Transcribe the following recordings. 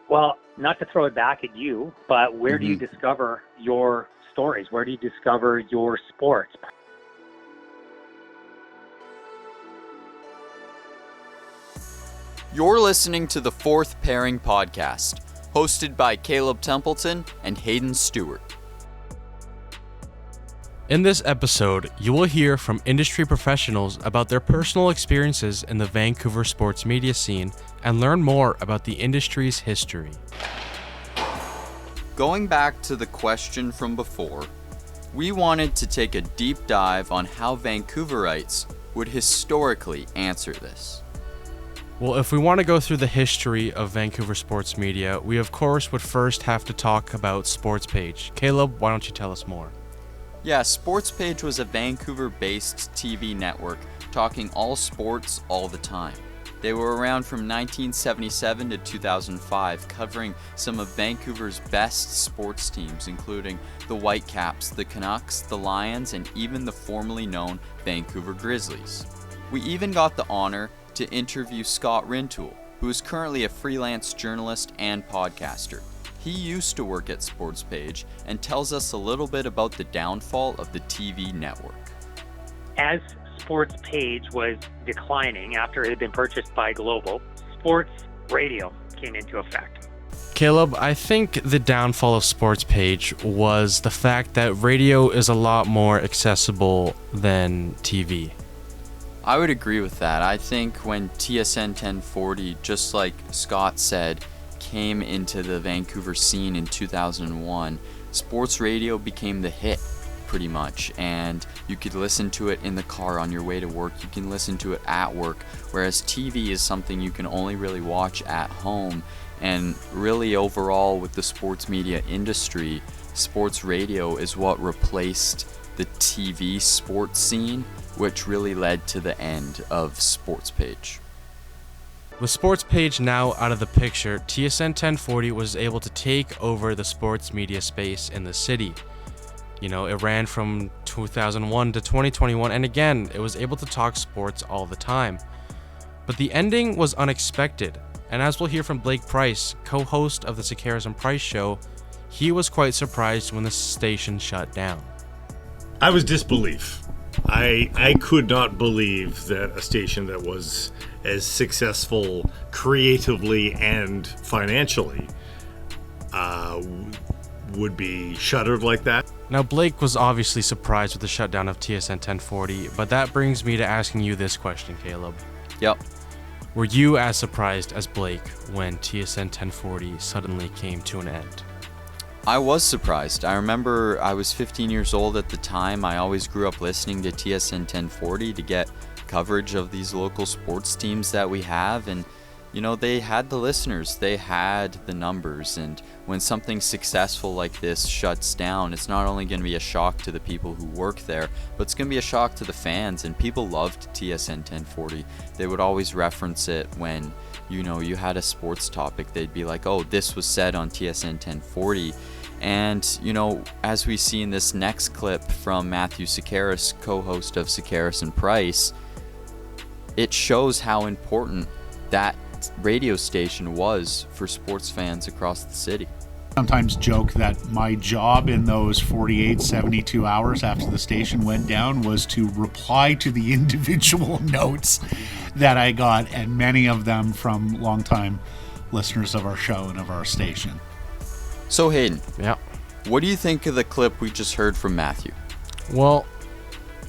Well, not to throw it back at you, but where do you discover your stories? Where do you discover your sports? You're listening to the Fourth Pairing Podcast, hosted by Caleb Templeton and Hayden Stewart. In this episode, you will hear from industry professionals about their personal experiences in the Vancouver sports media scene and learn more about the industry's history. Going back to the question from before, we wanted to take a deep dive on how Vancouverites would historically answer this. Well, if we want to go through the history of Vancouver sports media, we of course would first have to talk about SportsPage. Caleb, why don't you tell us more? Yeah, SportsPage was a Vancouver-based TV network talking all sports all the time. They were around from 1977 to 2005, covering some of Vancouver's best sports teams, including the Whitecaps, the Canucks, the Lions, and even the formerly known Vancouver Grizzlies. We even got the honor to interview Scott Rintoul, who is currently a freelance journalist and podcaster. He used to work at SportsPage and tells us a little bit about the downfall of the TV network. As SportsPage was declining after it had been purchased by Global, sports radio came into effect. Caleb, I think the downfall of SportsPage was the fact that radio is a lot more accessible than TV. I would agree with that. I think when TSN 1040, just like Scott said, came into the Vancouver scene in 2001, sports radio became the hit pretty much, and you could listen to it in the car on your way to work, you can listen to it at work, whereas TV is something you can only really watch at home. And really overall with the sports media industry, sports radio is what replaced the TV sports scene, which really led to the end of SportsPage. With SportsPage now out of the picture, TSN 1040 was able to take over the sports media space in the city. You know, it ran from 2001 to 2021, and again, it was able to talk sports all the time. But the ending was unexpected, and as we'll hear from Blake Price, co-host of the Sekeres and Price show, he was quite surprised when the station shut down. I was disbelief. I could not believe that a station that was as successful creatively and financially would be shuttered like that. Now, Blake was obviously surprised with the shutdown of TSN 1040, but that brings me to asking you this question, Caleb. Yep. Were you as surprised as Blake when TSN 1040 suddenly came to an end? I was surprised. I remember I was 15 years old at the time. I always grew up listening to TSN 1040 to get coverage of these local sports teams that we have, and you know, they had the listeners, they had the numbers, and when something successful like this shuts down, it's not only going to be a shock to the people who work there, but it's going to be a shock to the fans. And people loved TSN 1040. They would always reference it when, you know, you had a sports topic. They'd be like, oh, this was said on TSN 1040. And, you know, as we see in this next clip from Matthew Sekeres, co-host of Sekeres and Price, it shows how important that radio station was for sports fans across the city. Sometimes joke that my job in those 48, 72 hours after the station went down was to reply to the individual notes that I got, and many of them from longtime listeners of our show and of our station. So Hayden, Yeah. what do you think of the clip we just heard from Matthew? Well,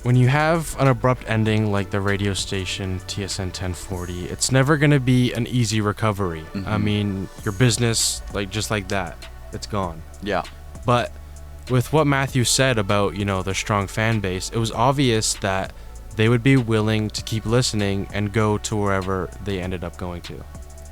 when you have an abrupt ending like the radio station TSN 1040, it's never going to be an easy recovery. I mean, your business, just like that, it's gone. Yeah. But with what Matthew said about, you know, their strong fan base, it was obvious that they would be willing to keep listening and go to wherever they ended up going to.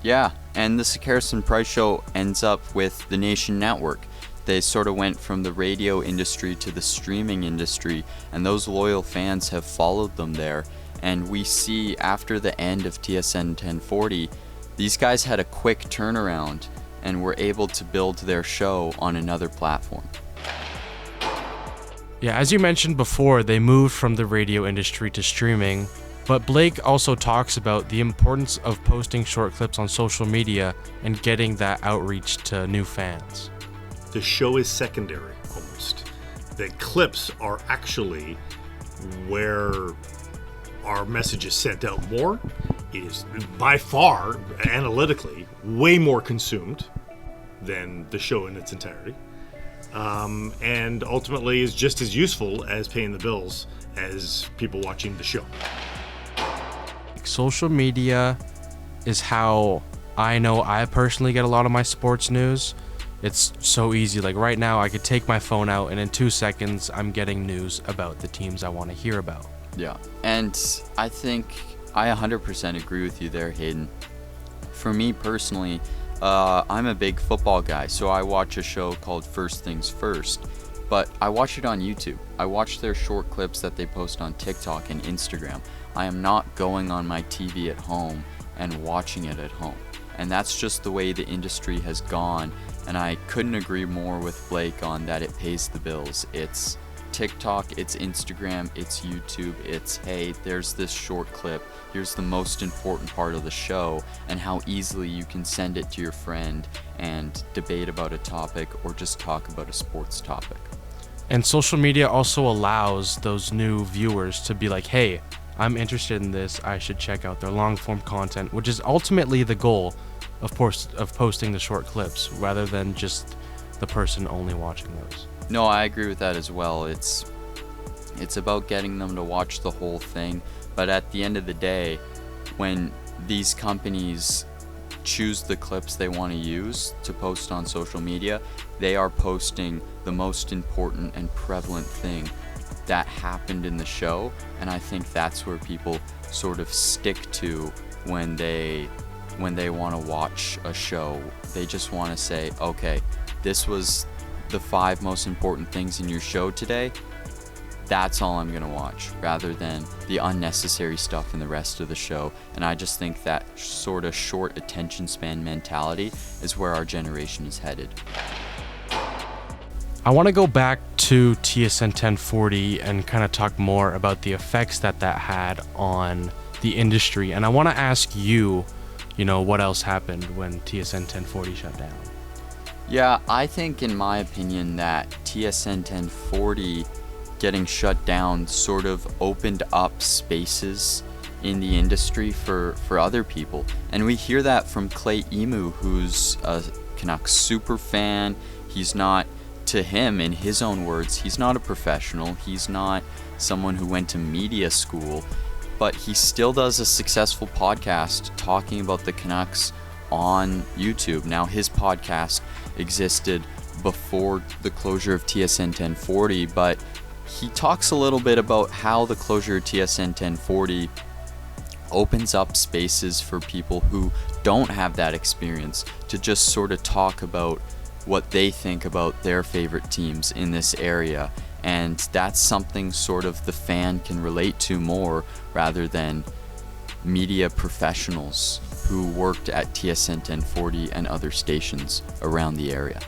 Yeah, and the Sekeres and Price show ends up with the Nation Network. They sort of went from the radio industry to the streaming industry, and those loyal fans have followed them there. And we see after the end of TSN 1040, these guys had a quick turnaround and were able to build their show on another platform. Yeah, as you mentioned before, they moved from the radio industry to streaming, But Blake also talks about the importance of posting short clips on social media and getting that outreach to new fans. The show is secondary, almost. The clips are actually where our message is sent out more. It is by far, analytically, way more consumed than the show in its entirety. And ultimately is just as useful as paying the bills as people watching the show. Social media is how I know I personally get a lot of my sports news. It's so easy. Like right now, I could take my phone out and in 2 seconds, I'm getting news about the teams I want to hear about. Yeah, and I think I 100% agree with you there, Hayden. For me personally, I'm a big football guy, so I watch a show called First Things First, but I watch it on YouTube. I watch their short clips that they post on TikTok and Instagram. I am not going on my TV at home and watching it at home. And that's just the way the industry has gone, and I couldn't agree more with Blake on that it pays the bills. It's TikTok, it's Instagram, it's YouTube, it's, hey, there's this short clip, here's the most important part of the show, and how easily you can send it to your friend and debate about a topic or just talk about a sports topic. And social media also allows those new viewers to be like, hey, I'm interested in this, I should check out their long form content, which is ultimately the goal of posting the short clips rather than just the person only watching those. No, I agree with that as well. It's about getting them to watch the whole thing, but at the end of the day, when these companies choose the clips they want to use to post on social media, they are posting the most important and prevalent thing that happened in the show, and I think that's where people sort of stick to when they want to watch a show. They just want to say, okay, this was the 5 most important things in your show today. That's all I'm gonna watch, rather than the unnecessary stuff in the rest of the show. And I just think that sort of short attention span mentality is where our generation is headed. I want to go back to TSN 1040 and kind of talk more about the effects that had on the industry. And I want to ask you, what else happened when TSN 1040 shut down? Yeah, I think in my opinion that TSN 1040 getting shut down sort of opened up spaces in the industry for other people. And we hear that from Clay Emu, who's a Canucks super fan. He's not, to him, in his own words, he's not a professional. He's not someone who went to media school, but he still does a successful podcast talking about the Canucks on YouTube. Now, his podcast existed before the closure of TSN 1040, but he talks a little bit about how the closure of TSN 1040 opens up spaces for people who don't have that experience to just sort of talk about what they think about their favorite teams in this area. And that's something sort of the fan can relate to more, rather than media professionals who worked at TSN 1040 and other stations around the area.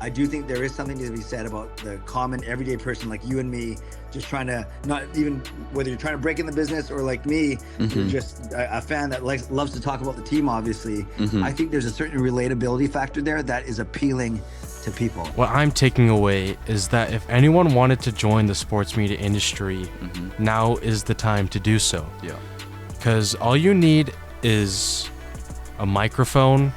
I do think there is something to be said about the common everyday person like you and me, just trying to, not even whether you're trying to break in the business or like me, you're just a fan that loves to talk about the team, obviously. I think there's a certain relatability factor there that is appealing to people. What I'm taking away is that if anyone wanted to join the sports media industry, now is the time to do so. Yeah. Because all you need is a microphone.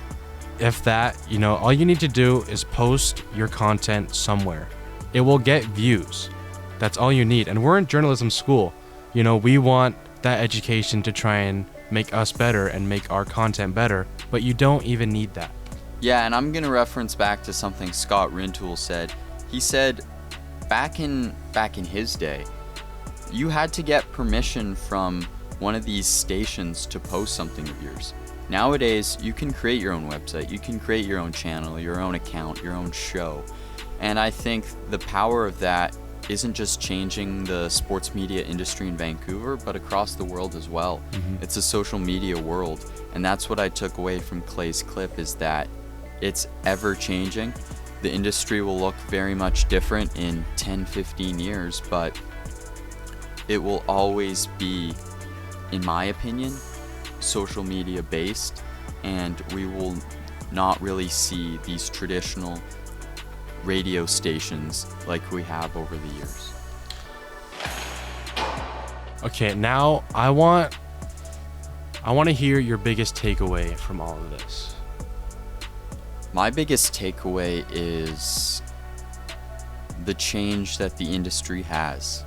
If that, all you need to do is post your content somewhere. It will get views. That's all you need. And we're in journalism school. We want that education to try and make us better and make our content better, but you don't even need that. Yeah, and I'm going to reference back to something Scott Rintoul said. He said back in his day, you had to get permission from one of these stations to post something of yours. Nowadays, you can create your own website, you can create your own channel, your own account, your own show. And I think the power of that isn't just changing the sports media industry in Vancouver, but across the world as well. It's a social media world. And that's what I took away from Clay's clip, is that it's ever changing. The industry will look very much different in 10, 15 years, but it will always be in my opinion, social media based, and we will not really see these traditional radio stations like we have over the years. Okay, now I want to hear your biggest takeaway from all of this. My biggest takeaway is the change that the industry has,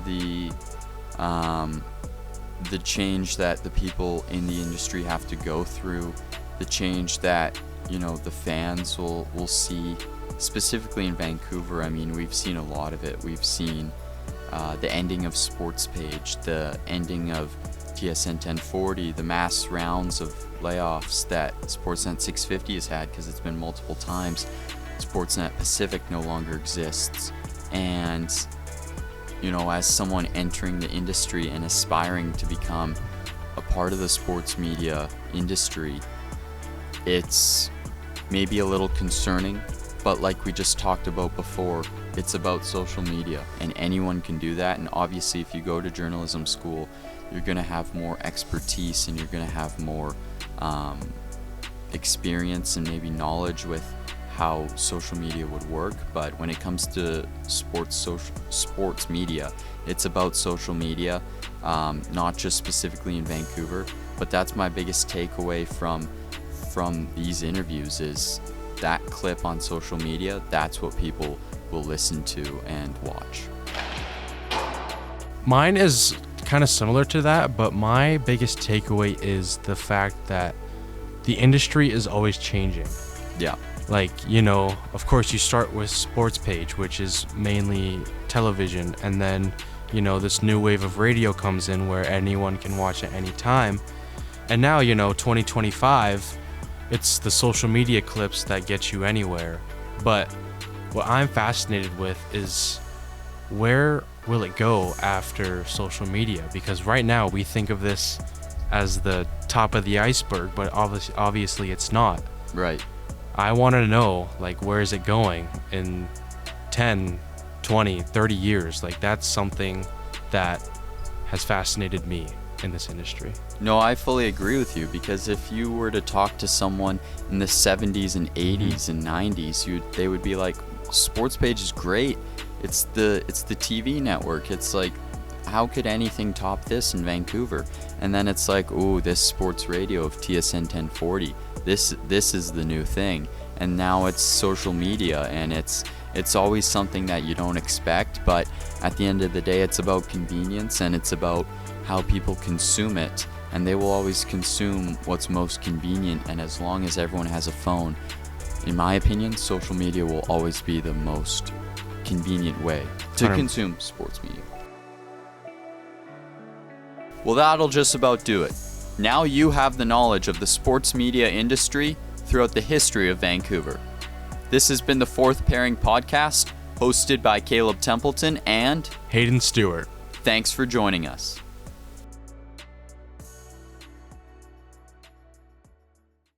the change that the people in the industry have to go through, the change that, you know, the fans will see, specifically in Vancouver. I mean, we've seen a lot of it. We've seen the ending of Sports Page, the ending of TSN 1040, the mass rounds of layoffs that Sportsnet 650 has had because it's been multiple times. Sportsnet Pacific no longer exists. And, you know, as someone entering the industry and aspiring to become a part of the sports media industry, it's maybe a little concerning, but like we just talked about before, it's about social media, and anyone can do that. And obviously, if you go to journalism school, you're going to have more expertise and you're going to have more experience and maybe knowledge with how social media would work. But when it comes to sports media, it's about social media, not just specifically in Vancouver. But that's my biggest takeaway from these interviews, is that clip on social media. That's what people will listen to and watch. Mine is kind of similar to that, but my biggest takeaway is the fact that the industry is always changing. Yeah. Like, you know, of course you start with Sports Page, which is mainly television, and then, you know, this new wave of radio comes in where anyone can watch at any time. And now, you know, 2025, it's the social media clips that get you anywhere. But what I'm fascinated with is, where will it go after social media? Because right now we think of this as the top of the iceberg, but obviously it's not. Right. I want to know, like, where is it going in 10, 20, 30 years? Like, that's something that has fascinated me in this industry. No, I fully agree with you, because if you were to talk to someone in the 70s and 80s and 90s, they would be like, Sports Page is great. It's the TV network. It's like, how could anything top this in Vancouver? And then it's like, ooh, this sports radio of TSN 1040. This is the new thing. And now it's social media, and it's always something that you don't expect, but at the end of the day, it's about convenience, and it's about how people consume it, and they will always consume what's most convenient. And as long as everyone has a phone, in my opinion, social media will always be the most convenient way to consume sports media. Well, that'll just about do it. Now you have the knowledge of the sports media industry throughout the history of Vancouver. This has been the Fourth Pairing Podcast, hosted by Caleb Templeton and Hayden Stewart. Thanks for joining us.